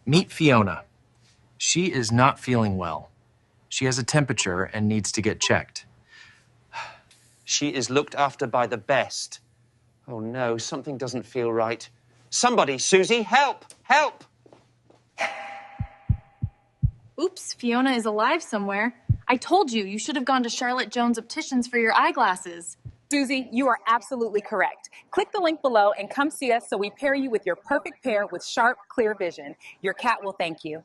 Meet Fiona. She is not feeling well. She has a temperature and needs to get checked. She is looked after by the best. Oh no, something doesn't feel right. Somebody, Susie, help! Help! Oops, Fiona is alive somewhere. I told you, you should have gone to Charlotte Jones Opticians for your eyeglasses. Susie, you are absolutely correct. Click the link below and come see us so we pair you with your perfect pair with sharp, clear vision. Your cat will thank you.